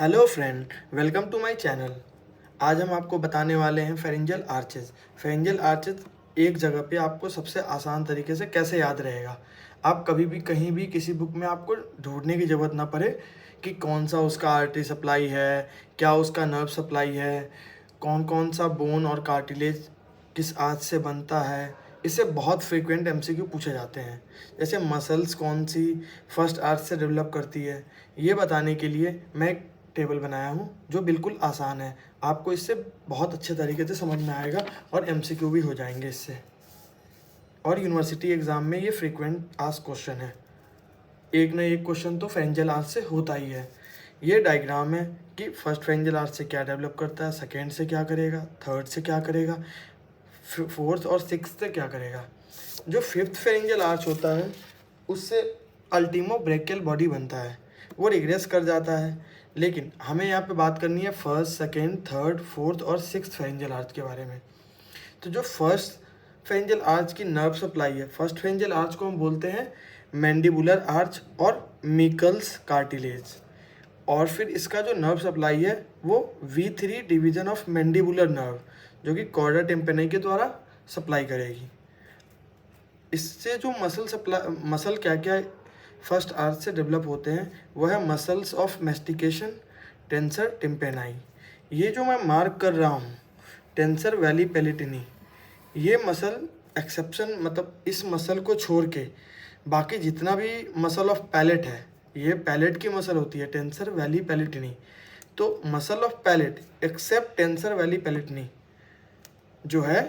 Hello friend, welcome to my channel. आज हम आपको बताने वाले हैं फेरिंजियल आर्चेज। फेरिंजियल आर्चेज एक जगह पे आपको सबसे आसान तरीके से कैसे याद रहेगा। आप कभी भी कहीं भी किसी बुक में आपको ढूंढने की ज़रूरत ना पड़े कि कौन सा उसका आर्टरी सप्लाई है, क्या उसका नर्व सप्लाई है, कौन कौन सा बोन और कार्टिलेज किस आर्च से बनता है। इससे बहुत फ्रीक्वेंट एमसीक्यू पूछे जाते हैं। जैसे मसल्स कौन सी फर्स्ट आर्च से डेवलप करती है, ये बताने के लिए मैं एक टेबल बनाया हूँ जो बिल्कुल आसान है। आपको इससे बहुत अच्छे तरीके से समझ में आएगा और एमसीक्यू भी हो जाएंगे इससे। और यूनिवर्सिटी एग्ज़ाम में ये फ्रीक्वेंट आस्क क्वेश्चन है। एक ना एक क्वेश्चन तो फेरेंजियल आर्च से होता ही है। ये डायग्राम है कि फर्स्ट फेरेंजियल आर्च से क्या डेवलप करता है, सेकेंड से क्या करेगा, थर्ड से क्या करेगा, फोर्थ और सिक्स्थ से क्या करेगा। जो फिफ्थ फेरेंजियल आर्च होता है उससे अल्टीमो ब्रेकियल बॉडी बनता है, वो रिग्रेस कर जाता है। लेकिन हमें यहाँ पे बात करनी है फर्स्ट, सेकेंड, थर्ड, फोर्थ और सिक्स्थ फेरेंजियल आर्च के बारे में। तो जो फर्स्ट फेरेंजियल आर्च की नर्व सप्लाई है, फर्स्ट फेरेंजियल आर्च को हम बोलते हैं मैंडिबुलर आर्च और मिकल्स कार्टिलेज। और फिर इसका जो नर्व सप्लाई है वो V3 division of mandibular nerve, जो कि कॉर्डा टिम्पेनी के द्वारा सप्लाई करेगी। इससे जो मसल क्या क्या फर्स्ट आर्च से डेवलप होते हैं वो है मसल्स ऑफ मेस्टिकेशन, टेंसर टिम्पेनाई। ये जो मैं मार्क कर रहा हूँ टेंसर वैली पेलिटिनी, ये मसल एक्सेप्शन, मतलब इस मसल को छोड़ के बाकी जितना भी मसल ऑफ पैलेट है, ये पैलेट की मसल होती है टेंसर वैली पेलिटिनी। तो muscle of palate except tensor veli palatini जो है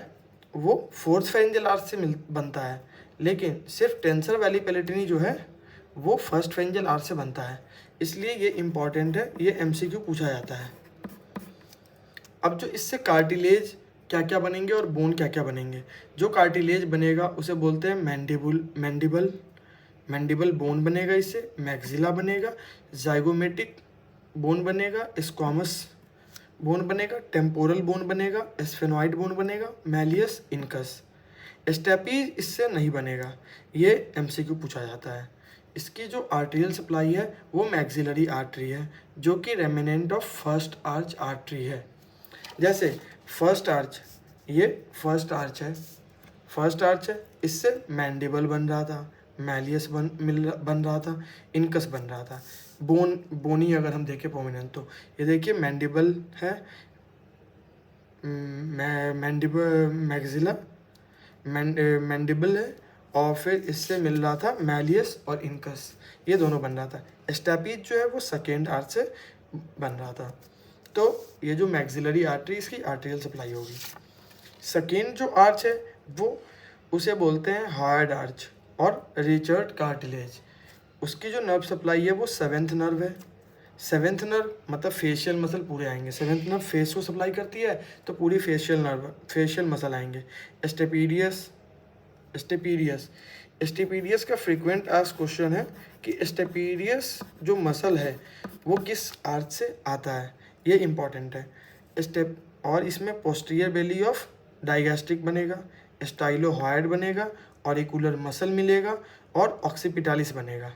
वो फोर्थ फेरेंजियल आर्च से बनता है, लेकिन सिर्फ टेंसर वैली पेलिटिनी जो है वो फर्स्ट फेरेंजियल आर्च से बनता है। इसलिए ये इम्पॉर्टेंट है, ये एमसीक्यू पूछा जाता है। अब जो इससे कार्टिलेज क्या क्या बनेंगे और बोन क्या क्या बनेंगे। जो कार्टिलेज बनेगा उसे बोलते हैं मैंडिबल बोन बनेगा, इससे मैक्सिला बनेगा, जाइगोमेटिक बोन बनेगा, स्क्वामस बोन बनेगा, टेम्पोरल बोन बनेगा, स्फेनॉइड बोन बनेगा, मैलियस इनकस। स्टेपीज इससे नहीं बनेगा, ये एमसीक्यू पूछा जाता है। इसकी जो आर्टेरियल सप्लाई है वो मैक्सिलरी आर्टरी है, जो कि remnant of first arch artery है। जैसे फर्स्ट आर्च, ये फर्स्ट आर्च है, फर्स्ट आर्च है, इससे मैंडिबल बन रहा था, मैलियस बन रहा था, इनकस बन रहा था। बोनी अगर हम देखें प्रोमिनेंट, तो ये देखिए मैंडिबल है, मैंडिबल मैक्सिला मैंडिबल है, और फिर इससे मिल रहा था मैलियस और इनकस, ये दोनों बन रहा था। स्टेपीज जो है वो सेकेंड आर्च से बन रहा था। तो ये जो मैक्सिलरी आर्टरी, इसकी आर्टेरियल सप्लाई होगी। सेकेंड जो आर्च है वो उसे बोलते हैं हार्ड आर्च और रिचर्ड कार्टिलेज। उसकी जो नर्व सप्लाई है वो सेवेंथ नर्व है। सेवेंथ नर्व मतलब फेशियल मसल पूरे आएंगे। सेवेंथ नर्व फेस को सप्लाई करती है तो पूरी फेशियल मसल आएंगे। स्टेपीडियस स्टेपीडियस स्टेपीडियस का फ्रीक्वेंट आस्क क्वेश्चन है कि स्टेपीडियस जो मसल है वो किस आर्च से आता है, ये इंपॉर्टेंट है। स्टेप और इसमें पोस्टीरियर बेली ऑफ डाइगैस्ट्रिक बनेगा, स्टाइलोहॉइड बनेगा, ऑरिकुलर मसल मिलेगा और ऑक्सीपिटालिस बनेगा।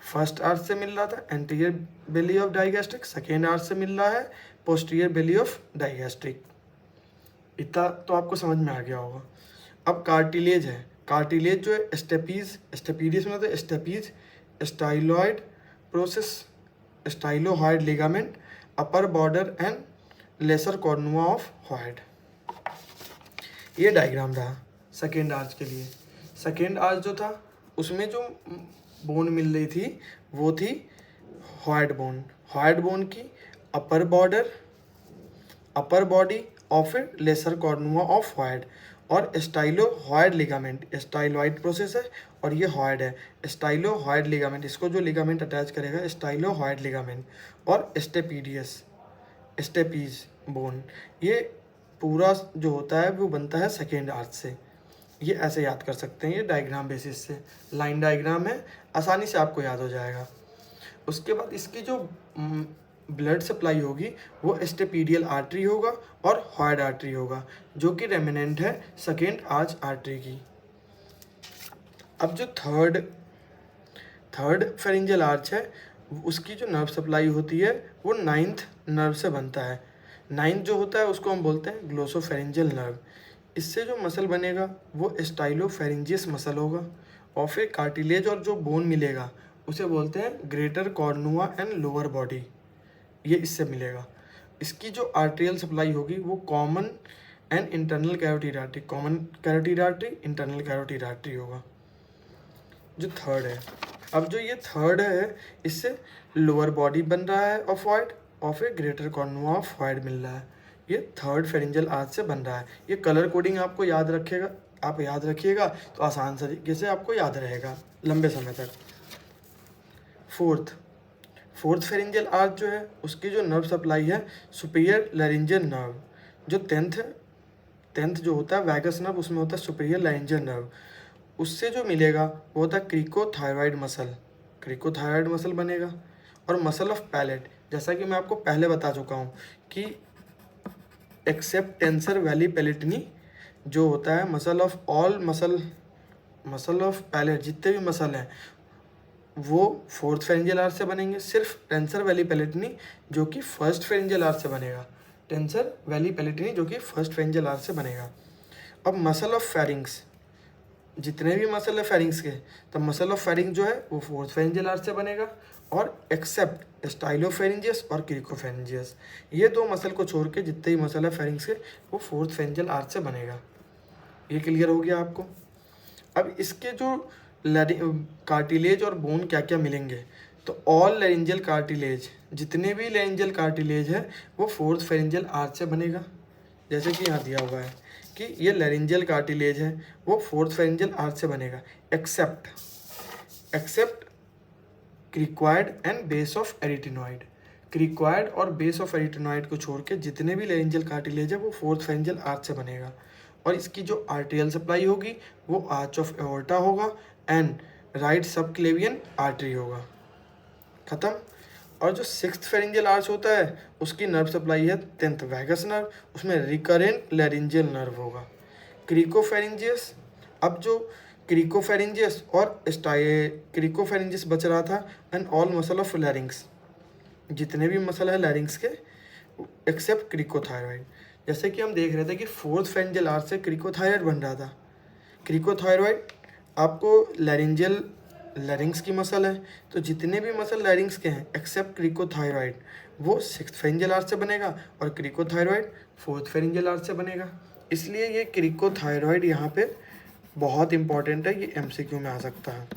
फर्स्ट आर्च से मिल रहा था anterior belly of digastric, second arch से मिल रहा है पोस्टीरियर बेली ऑफ डाइगैस्ट्रिक। इतना तो आपको समझ में आ गया होगा। अब कार्टिलेज है, कार्टिलेज जो है स्टेपीडियस में तो stapes, styloid process, stylohyoid ligament, upper border and lesser cornua of hyoid. ये डायग्राम रहा सेकेंड आर्च के लिए। सेकेंड आर्च जो था उसमें जो बोन मिल रही थी वो थी हॉइड बोन। हॉइड बोन की अपर बॉडी और फिर लेसर कॉर्नुआ ऑफ हॉइड, और स्टाइलोहॉइड लिगामेंट, स्टाइलॉइड प्रोसेस है और ये हॉइड है। स्टाइलोहॉइड लिगामेंट, इसको जो लिगामेंट अटैच करेगा स्टाइलोहॉइड लिगामेंट, और स्टेपीज बोन, ये पूरा जो होता है वो बनता है सेकेंड आर्च से। ये ऐसे याद कर सकते हैं, ये डायग्राम बेसिस से, लाइन डायग्राम है, आसानी से आपको याद हो जाएगा। उसके बाद इसकी जो ब्लड सप्लाई होगी वो स्टेपीडियल आर्टरी होगा और हॉइड आर्टरी होगा, जो कि रेमिनेंट है सेकेंड आर्च आर्टरी की। अब जो थर्ड फेरेंजियल आर्च है उसकी जो नर्व सप्लाई होती है वो 9th नर्व से बनता है। 9th जो होता है उसको हम बोलते हैं ग्लोसोफेरिंजियल नर्व। इससे जो मसल बनेगा वो स्टाइलोफेरिंजियस मसल होगा, और फिर कार्टिलेज और जो बोन मिलेगा उसे बोलते हैं ग्रेटर कॉर्नुआ एंड लोअर बॉडी, ये इससे मिलेगा। इसकी जो आर्टेरियल सप्लाई होगी वो common and internal carotid artery, common carotid artery, internal carotid artery होगा। जो थर्ड है, अब जो ये थर्ड है इससे लोअर बॉडी बन रहा है ऑफ वाइड, और फिर ग्रेटर कॉर्नुआ ऑफ वाइड मिल रहा है। ये थर्ड फेरिंजियल आर्च से बन रहा है। ये कलर कोडिंग आपको याद रखेगा, आप याद रखिएगा तो आसान तरीके से आपको याद रहेगा लंबे समय तक। फोर्थ फेरिंजियल आर्च जो है उसकी जो नर्व सप्लाई है सुपीरियर लैरिंजियल नर्व। जो टेंथ जो होता है वैगस नर्व, उसमें होता है सुपीरियर लैरिंजियल नर्व। उससे जो मिलेगा वो होता है क्रिकोथायरॉइड मसल, क्रिकोथायरॉइड मसल बनेगा। और मसल ऑफ पैलेट, जैसा कि मैं आपको पहले बता चुका हूँ कि एक्सेप्ट टेंसर वैली पेलेटिनी जो होता है muscle of all muscle of palate, जितने भी मसल हैं वो फोर्थ फेरिंजियल आर्च से बनेंगे, सिर्फ टेंसर वैली पेलेटिनी जो कि फर्स्ट फेरिंजियल आर्च से बनेगा, टेंसर वैली पेलेटिनी जो कि फर्स्ट फेरिंजियल आर्च से बनेगा। अब मसल ऑफ फेरिंग्स, जितने भी मसल है फेरिंग्स के, तो मसल ऑफ फेरिंग जो है वो फोर्थ फेरिंजियल आर्च से बनेगा, और एक्सेप्ट स्टाइलोफेरिंजियस और क्रिकोफेरिंजियस, ये दो मसल को छोड़ के जितने भी मसल है फेरिंग्स के वो फोर्थ फेरिंजियल आर्च से बनेगा। ये क्लियर हो गया आपको। अब इसके जो कार्टिलेज और बोन क्या क्या मिलेंगे, तो ऑल लैरिंजियल कार्टिलेज, जितने भी लैरिंजियल कार्टिलेज है वो फोर्थ फेरिंजियल आर्च से बनेगा। जैसे कि यहाँ दिया हुआ है कि ये लैरिंजियल कार्टिलेज है वो फोर्थ फेरिंजियल आर्च से बनेगा, एक्सेप्ट क्रिक्वायड एंड बेस ऑफ एरिटिनॉइड। क्रिक्वायड और बेस ऑफ एरिटिनॉइड को छोड़ के जितने भी लैरिंजियल कार्टिलेज है वो फोर्थ फेरिंजियल आर्च से बनेगा। और इसकी जो आर्टेरियल सप्लाई होगी वो आर्च ऑफ एओर्टा होगा एंड राइट सबक्लेवियन आर्टरी होगा। खत्म। और जो सिक्स्थ फेरिंजियल आर्च होता है उसकी नर्व सप्लाई है 10th वैगस नर्व, उसमें रिकरेंट लैरिंजियल नर्व होगा। क्रिकोफेरिंजियस, अब जो क्रिकोफेरिंजियस और क्रिकोफेरिंजियस बच रहा था एंड ऑल मसल ऑफ लैरिंग्स, जितने भी मसल है लैरिंग्स के एक्सेप्ट क्रिकोथायरॉइड। जैसे कि हम देख रहे थे कि फोर्थ फेरिंजियल आर्च से क्रिकोथायरॉइड बन रहा था। क्रिकोथायरॉइड आपको लैरिंग्स की मसल है, तो जितने भी मसल लैरिंग्स के हैं एक्सेप्ट क्रिकोथायरॉइड वो सिक्स्थ फेरिंजियल आर्च से बनेगा, और क्रिकोथायरॉइड फोर्थ फेरिंजियल आर्च से बनेगा। इसलिए ये क्रिकोथायरॉइड यहाँ पे बहुत इंपॉर्टेंट है, ये एमसीक्यू में आ सकता है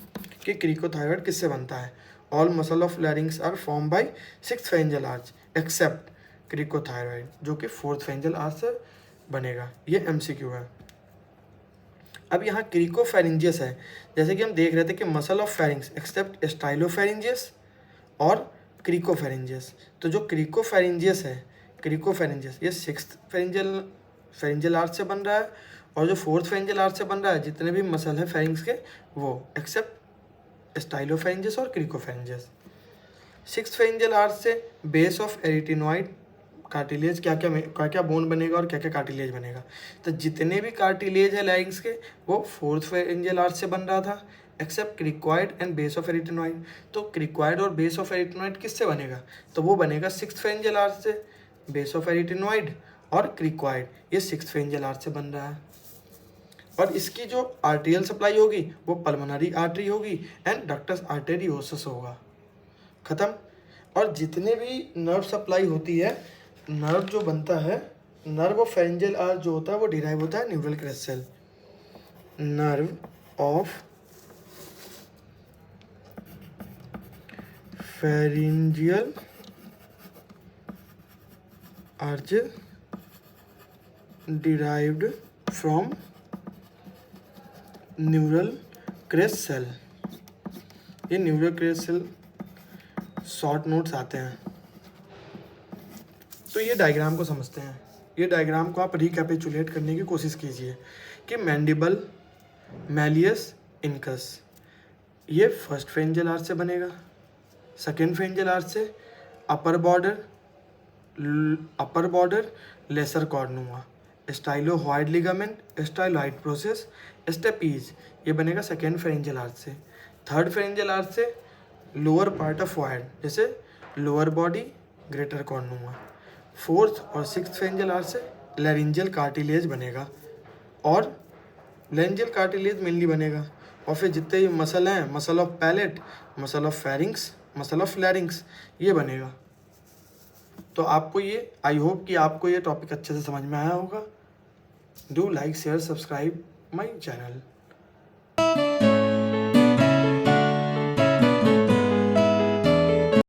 कि क्रिकोथायरॉइड किससे बनता है। All muscle of larynx are form by sixth pharyngeal arch except cricothyroid जो कि फोर्थ फेरिंजियल आर्च से बनेगा। ये एमसीक्यू है। अब यहाँ क्रिकोफेरिंजियस है, जैसे कि हम देख रहे थे कि muscle of pharynx except stylopharyngeus और क्रिकोफेरिंजियस। तो जो क्रिकोफेरिंजियस है, क्रिकोफेरिंजियस ये सिक्स्थ फेरिंजियल आर्च से बन रहा है, और जो फोर्थ फेरिंजियल आर्च से बन रहा है जितने भी मसल है फेरिंग्स के वो एक्सेप्ट स्टाइलोफेरिंजियस और क्रिकोफेरिंजियस। सिक्स्थ फेरिंजियल आर्च से बेस ऑफ एरिटिनॉइड कार्टिलेज क्या क्या बोन बनेगा और क्या क्या कार्टिलेज बनेगा। तो जितने भी कार्टिलेज है लैरिंग्स के वो फोर्थ फेरिंजियल आर्च से बन रहा था एक्सेप्ट क्रिक्वाइड एंड बेस ऑफ एरिटिनॉइड। तो क्रिक्वाइड और बेस ऑफ एरिटिनॉइड किससे बनेगा, तो वो बनेगा सिक्स्थ फेरिंजियल आर्च से। बेस ऑफ एरिटिनॉइड और क्रिक्वाइड ये सिक्स्थ फेरिंजियल आर्च से बन रहा है। और इसकी जो आर्टेरियल सप्लाई होगी वो पल्मोनरी आर्टरी होगी एंड डक्टस आर्टेरियोसस होगा। खत्म। और जितने भी नर्व सप्लाई होती है, नर्व जो बनता है, नर्व ऑफ फेरिंजियल आर्च जो होता है वो डिराइव होता है neural crest cell. Nerve of pharyngeal arch derived from neural crest cell. ये neural crest cell short notes आते हैं। तो ये डायग्राम को समझते हैं। ये डायग्राम को आप रिकैपिचुलेट करने की कोशिश कीजिए कि मैंडिबल, मैलियस, इनकस, ये फर्स्ट फेरिंजियल आर्च से बनेगा। सेकेंड फेरिंजियल आर्च से upper border lesser cornua, stylohyoid ligament, styloid process, stapes, ये बनेगा सेकेंड फेरिंजियल आर्च से। थर्ड फेरिंजियल आर्च से लोअर पार्ट ऑफ वायर, जैसे lower body, greater cornua. Fourth और सिक्स्थ फेरेंजियल आर्च से लैरिंजियल कार्टिलेज बनेगा और लैरिंजियल कार्टिलेज मेनली बनेगा। और फिर जितने ये मसल हैं, muscle of palate, muscle of pharynx, muscle of larynx, ये बनेगा। तो आपको ये, आई होप कि आपको ये टॉपिक अच्छे से समझ में आया होगा। Do like share subscribe my channel.